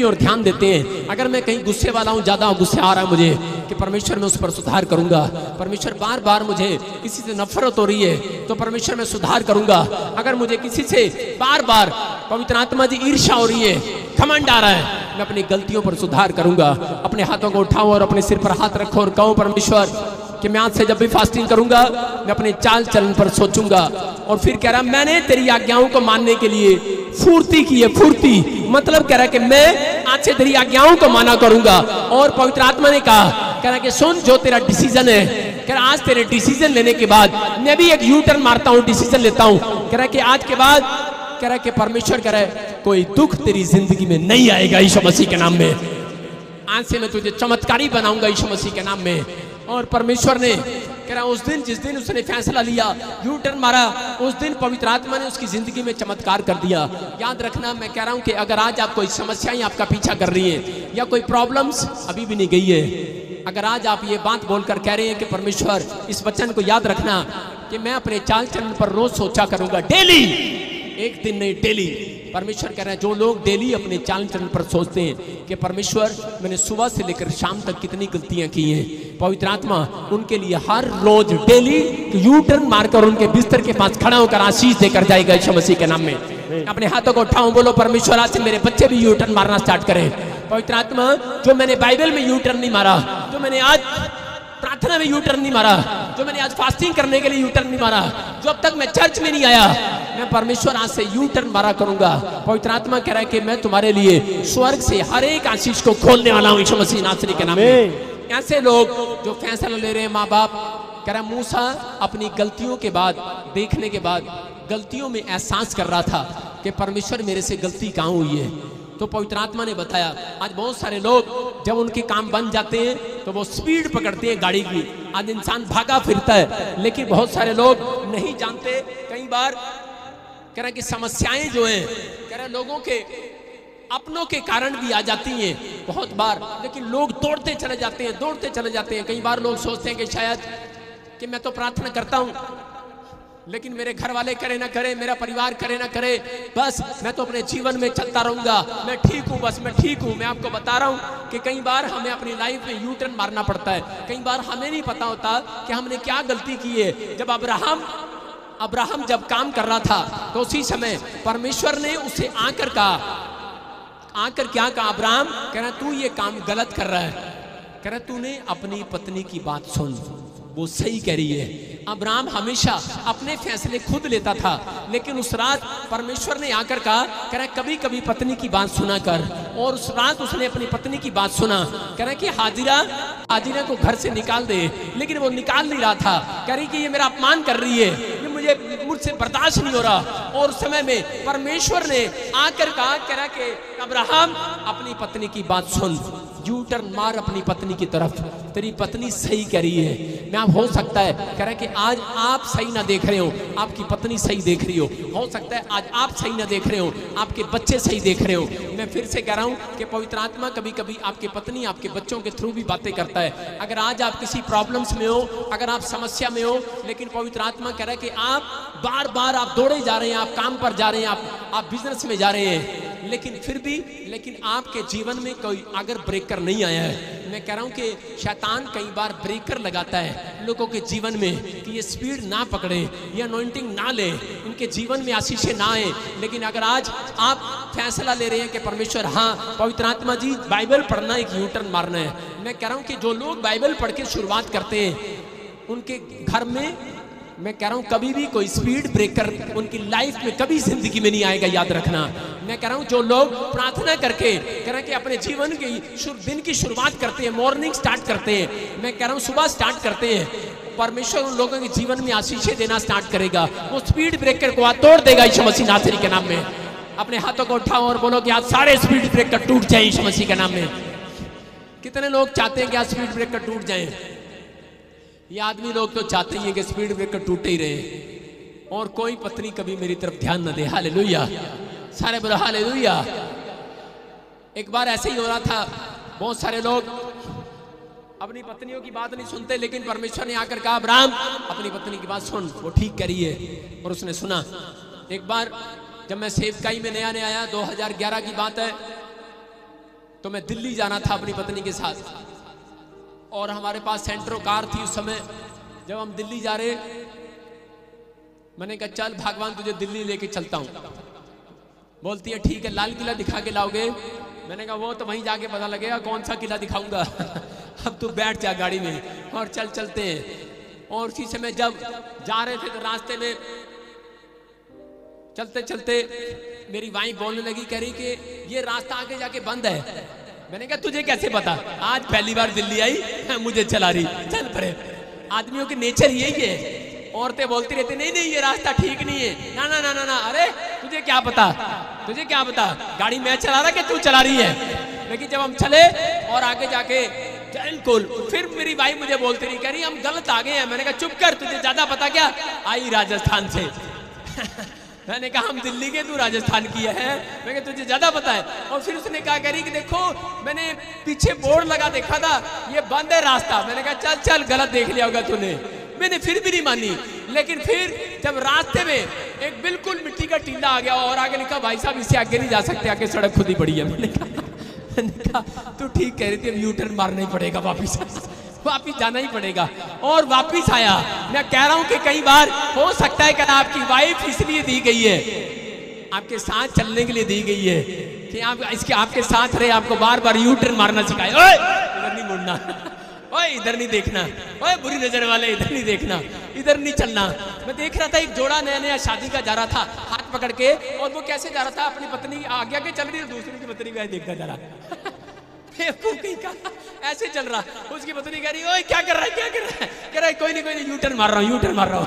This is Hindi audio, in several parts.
की ओर ध्यान देते हैं। अगर मैं कहीं गुस्से वाला हूँ, ज़्यादा गुस्से आ रहा है मुझे, कि परमेश्वर मैं उस पर सुधार करूँगा। परमेश्वर बार बार मुझे किसी से नफरत हो रही है तो परमेश्वर मैं सुधार करूँगा। अगर मुझे किसी से बार बार पवित्र आत्मा जी ईर्ष्या हो रही है, घमंड आ रहा है, मैं अपनी गलतियों पर सुधार करूँगा। अपने हाथों को उठाओ और अपने सिर पर हाथ रखो और कहो परमेश्वर कि मैं आज से जब भी फास्टिंग करूंगा मैं अपने चाल चलन पर सोचूंगा। और फिर कह रहा मैंने तेरी आज्ञाओं को मानने के लिए फुर्ती की है। फुर्ती मतलब कह रहा कि मैं आज से तेरी आज्ञाओं को माना करूंगा। और पवित्र आत्मा ने कहा, कह रहा कि सुन जो तेरा डिसीजन है, कह रहा आज तेरे डिसीजन लेने के बाद मैं भी एक यू टर्न मारता हूँ, डिसीजन लेता हूँ। कह रहा कि आज के बाद कह रहा कि परमेश्वर कह रहा है कोई दुख तेरी जिंदगी में नहीं आएगा यीशु मसीह के नाम में। आज से मैं तुझे चमत्कारी बनाऊंगा यीशु मसीह के नाम में। और परमेश्वर ने कह रहा उस दिन जिस दिन उसने फैसला लिया, यू टर्न मारा, उस दिन पवित्र आत्मा ने उसकी जिंदगी में चमत्कार कर दिया। याद रखना, मैं कह रहा हूं कि अगर आज आप कोई समस्याएं आपका पीछा कर रही हैं या कोई प्रॉब्लम्स अभी भी नहीं गई है, अगर आज आप ये बात बोलकर कह रहे हैं कि परमेश्वर इस वचन को याद रखना कि मैं अपने चाल चलन पर रोज सोचा करूंगा, डेली, एक दिन नहीं डेली। परमेश्वर कह रहा है जो लोग डेली अपने चाल चलन पर सोचते हैं कि परमेश्वर मैंने सुबह से लेकर शाम तक कितनी गलतियां की हैं, पवित्र आत्मा उनके लिए हर रोज डेली यू टर्न मारकर उनके बिस्तर के पास खड़ा होकर आशीष देकर जाएगा यीशु मसीह के नाम में। अपने हाथों को उठाओ, बोलो परमेश्वर आज से मेरे बच्चे भी यू टर्न मारना स्टार्ट करें। पवित्र आत्मा जो मैंने बाइबल में यू टर्न नहीं मारा, जो मैंने आज प्रार्थना में यू टर्न नहीं मारा, जो मैंने आज फास्टिंग करने के लिए यू टर्न नहीं मारा, जो अब तक मैं चर्च में नहीं आया, मैं परमेश्वर आज से यू टर्न मारा करूंगा। पवित्र आत्मा कह रहा है कि मैं तुम्हारे लिए स्वर्ग से हर एक आशीष को खोलने वाला हूं यीशु मसीह नासरी के नाम में। ऐसे लोग जो फैसला ले रहे हैं, माँ बाप कह रहा मूसा अपनी गलतियों के बाद, देखने के बाद, गलतियों में एहसास कर रहा था कि परमेश्वर मेरे से गलती कहाँ हुई है। तो पवित्र आत्मा ने बताया आज बहुत सारे लोग जब उनके काम बन जाते हैं तो वो स्पीड पकड़ते हैं गाड़ी की। आज इंसान भागा फिरता है, लेकिन बहुत सारे लोग नहीं जानते। कई बार कह रहे कि समस्याएं जो हैं कह रहे लोगों के अपनों के कारण भी आ जाती हैं बहुत बार, लेकिन लोग दौड़ते चले जाते हैं, दौड़ते चले जाते हैं। कई बार लोग सोचते हैं कि शायद कि मैं तो प्रार्थना करता हूँ लेकिन मेरे घर वाले करे ना करे, मेरा परिवार करे ना करे, बस मैं तो अपने जीवन में चलता रहूंगा, मैं ठीक हूँ, बस मैं ठीक हूँ। मैं आपको बता रहा हूँ कि कई बार हमें अपनी लाइफ में यू टर्न मारना पड़ता है। कई बार हमें नहीं पता होता कि हमने क्या गलती की है। जब अब्राहम जब काम कर रहा था तो उसी समय परमेश्वर ने उसे आकर क्या कहा, अब्राहम कह रहा तू ये काम गलत कर रहा है, कह रहा तूने अपनी पत्नी की बात सुन, वो सही कह रही है। अब्राहम हमेशा अपने फैसले खुद लेता था, लेकिन उस रात परमेश्वर ने आकर कहा, कह रहा कभी कभी पत्नी की बात सुना कर। और उस रात उसने अपनी पत्नी की बात सुना। कह रहा कि हाजिरा को घर से निकाल दे, लेकिन वो निकाल नहीं रहा था। कह रही कि ये मेरा अपमान कर रही है, ये मुझसे बर्दाश्त नहीं हो रहा। और उस समय में परमेश्वर ने आकर कहा, कह रहा कि अब्राहम अपनी पत्नी की बात सुन, यू टर्न मार अपनी पत्नी की तरफ, तेरी पत्नी सही कह रही है। मैं हो सकता है कह रहा कि आज आप सही ना देख रहे हो, आपकी पत्नी सही देख रही हो सकता है आज आप सही ना देख रहे हो, आपके बच्चे सही देख रहे हो। मैं फिर से कह रहा हूं कि पवित्र आत्मा कभी कभी आपके पत्नी आपके बच्चों के थ्रू भी बातें करता है। अगर आज आप किसी प्रॉब्लम्स में हो, अगर आप समस्या में हो, लेकिन पवित्र आत्मा कह रहा है कि आप बार बार आप दौड़े जा रहे हैं, आप काम पर जा रहे हैं, आप बिजनेस में जा रहे हैं, लेकिन फिर भी आपके जीवन में कोई अगर ब्रेकर नहीं आया है। मैं कह रहा हूं कि शैतान कई बार ब्रेकर लगाता है लोगों के जीवन में कि ये स्पीड ना पकड़े, ये अनॉइंटिंग ना ले, इनके जीवन में आशीषें ना आए। लेकिन अगर आज आप फैसला ले रहे हैं कि परमेश्वर हाँ पवित्र आत्मा जी बाइबल पढ़ना एक यू टर्न मारना है, मैं कह रहा हूं कि जो लोग बाइबल पढ़ के शुरुआत करते हैं उनके घर में, मैं कह रहा हूं कभी भी कोई स्पीड ब्रेकर उनकी लाइफ में कभी जिंदगी में नहीं आएगा, याद रखना। मैं कह रहा हूं जो लोग प्रार्थना करके कह रहा कि अपने जीवन की दिन की शुरुआत करते हैं, मॉर्निंग स्टार्ट करते हैं, मैं कह रहा हूं सुबह स्टार्ट करते हैं, परमेश्वर उन लोगों के जीवन में आशीषें देना स्टार्ट करेगा। वो स्पीड ब्रेकर को तोड़ देगा यीशु मसीह नासरी के नाम में। अपने हाथों को उठाओ और बोलो कि आज सारे स्पीड ब्रेकर टूट जाए यीशु मसीह के नाम में। कितने लोग चाहते हैं कि आज स्पीड ब्रेकर टूट जाए? ये आदमी लोग तो चाहते ही हैं कि स्पीड ब्रेकर टूटे ही रहे और कोई पत्नी कभी मेरी तरफ ध्यान न दे। हालेलुया, सारे बोलो हालेलुया। एक बार ऐसे ही हो रहा था, बहुत सारे लोग अपनी पत्नियों की बात नहीं सुनते, लेकिन परमेश्वर ने आकर कहा अब्राहम अपनी पत्नी की बात सुन, वो ठीक कह रही है, और उसने सुना। एक बार जब मैं सेवकाई में नया आया, 2011 की बात है, तो मैं दिल्ली जाना था अपनी पत्नी के साथ, और हमारे पास सेंट्रो कार थी उस समय। जब हम दिल्ली जा रहे, मैंने कहा चल भगवान तुझे दिल्ली लेके चलता हूं। बोलती है ठीक है, लाल किला दिखा के लाओगे? मैंने कहा वो तो वहीं जाके पता लगेगा कौन सा किला दिखाऊंगा। अब तू बैठ जा गाड़ी में और चल चलते हैं। और उसी समय जब जा रहे थे तो रास्ते में चलते चलते मेरी वाइफ बोलने लगी, कह रही कि ये रास्ता आगे जाके बंद है। मैंने कहा तुझे कैसे पता? आज पहली बार दिल्ली आई, मुझे चला रही। चल परे, आदमियों के नेचर यही है। औरतें बोलती रहती नहीं नहीं ये रास्ता ठीक नहीं है, ना ना ना ना ना। अरे तुझे क्या पता, तुझे क्या पता, गाड़ी मैं चला रहा कि तू चला रही है। लेकिन जब हम चले और आगे जाके बिल्कुल, फिर मेरी भाई मुझे बोलती रही, कह रही हम गलत आ गए हैं। मैंने कहा चुप कर, तुझे ज्यादा पता क्या, आई राजस्थान से। मैंने कहा हम दिल्ली के, तू राजस्थान की है। मैं कहा तुझे ज्यादा पता है। और फिर उसने कहा, कह रही कि देखो मैंने पीछे बोर्ड लगा देखा था, ये बंद है रास्ता। मैंने कहा चल चल, गलत देख लिया होगा तूने। मैंने फिर भी नहीं मानी। लेकिन फिर जब रास्ते में एक बिल्कुल मिट्टी का टीला आ गया और आगे लिखा भाई साहब इससे आगे नहीं जा सकते, आगे सड़क खुद ही पड़ी है। मैंने कहा तू ठीक कह रही थी, अब यू टर्न मारना ही पड़ेगा, वापिस जाना ही पड़ेगा। और वापिस आया। मैं कह रहा हूं कि कई बार हो सकता है कि आपकी वाइफ इसलिए दी गई है, आपके साथ चलने के लिए दी गई है कि आप इसके आपके साथ रहे, आपको बार बार यू टर्न मारना सिखाए। ओए इधर नहीं मुड़ना, ओए इधर नहीं देखना, ओए बुरी नजर वाले इधर नहीं देखना, इधर नहीं चलना। मैं देख रहा था एक जोड़ा नया नया शादी का जा रहा था हाथ पकड़ के, और वो कैसे जा रहा था, अपनी पत्नी आगे आगे चल रही है, दूसरी की पत्नी को देखता जा रहा। ऐसे चल रहा, उसकी पत्नी कह रही ओए क्या कर रहा है, क्या कर रहा है? कह रहा है कोई नहीं यू टर्न मार रहा हूँ, यू टर्न मार रहा हूँ।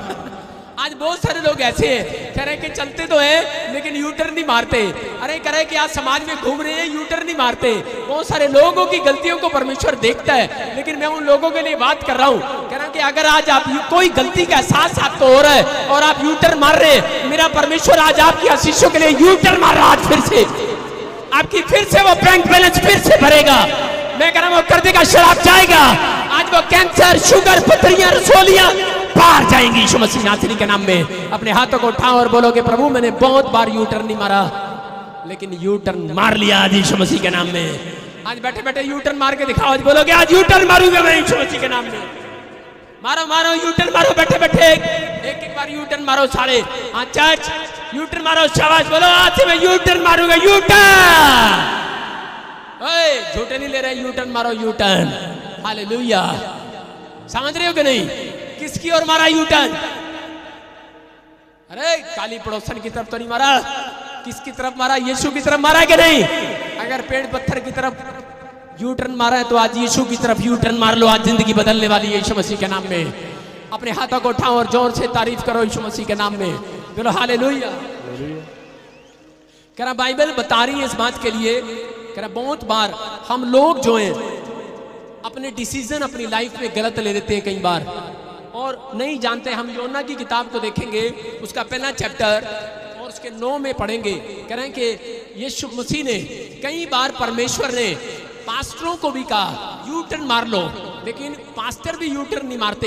आज बहुत सारे लोग ऐसे हैं, कह रहे हैं कि चलते तो है लेकिन यू टर्न नहीं मारते। अरे कह रहे हैं कि आज समाज में घूम रहे हैं, यू टर्न नहीं मारते। बहुत सारे लोगों की गलतियों को परमेश्वर देखता है, लेकिन मैं उन लोगों के लिए बात कर रहा हूँ। कह रहा हूँ कि अगर आज आप कोई गलती का एहसास आपको हो रहा है और आप यू टर्न मार रहे हैं, मेरा परमेश्वर आज आपके आशीषों के लिए यू टर्न मार रहा है। आज फिर से आपकी फिर से वो बैंक बैलेंस फिर से भरेगा। मैं कह रहा हूँ वो कर देगा, शराब जाएगा। आज वो कैंसर, शुगर, पथरियां, रसोलियां बाहर जाएंगी यीशु मसीह नासरी के नाम में। अपने हाथों को उठाओ और बोलो कि प्रभु मैंने बहुत बार यू टर्न नहीं मारा, लेकिन यू टर्न मार लिया आज यीशु मसीह के नाम में। आज बैठे बैठे यू टर्न मार के दिखाओ, आज बोलोगे आज यू टर्न मारूंगा मैं यीशु मसीह के नाम में। मारो मारो यू टर्न मारो, बैठे बैठे एक एक बार यू टर्न मारो सारे। हाँ चर्च यू टर्न मारो, शाबाश, बोलो आज से मैं यू टर्न मारूंगा, यू टर्न। झूठे नहीं ले रहे, यू टर्न मारो, यू टर्न। हालेलुया। समझ रहे हो कि नहीं? किसकी ओर मारा यू टर्न? अरे काली पड़ोसन की तरफ तो नहीं मारा, किसकी तरफ मारा? यीशु की तरफ मारा कि नहीं? अगर पेड़ पत्थर की तरफ यू टर्न मारा है तो आज यीशु की तरफ यू टर्न मार लो। आज जिंदगी बदलने वाली है यीशु मसीह के नाम में। अपने हाथों को उठाओ और जोर से तारीफ करो यीशु मसीह के नाम में। बोलो हालेलुया। कह रहा बाइबल बता रही है इस बात के लिए, कह रहा बहुत बार हम लोग जो हैं अपने डिसीजन अपनी लाइफ में गलत ले लेते हैं कई बार, और नहीं जानते। हम योना की किताब को देखेंगे, उसका पहला चैप्टर और उसके 9 में पढ़ेंगे। कह रहे हैं कि यीशु मसीह ने कई बार, परमेश्वर ने पास्टरों को भी कहा यू टर्न मार लो, लेकिन पास्टर भी यू टर्न नहीं मारते।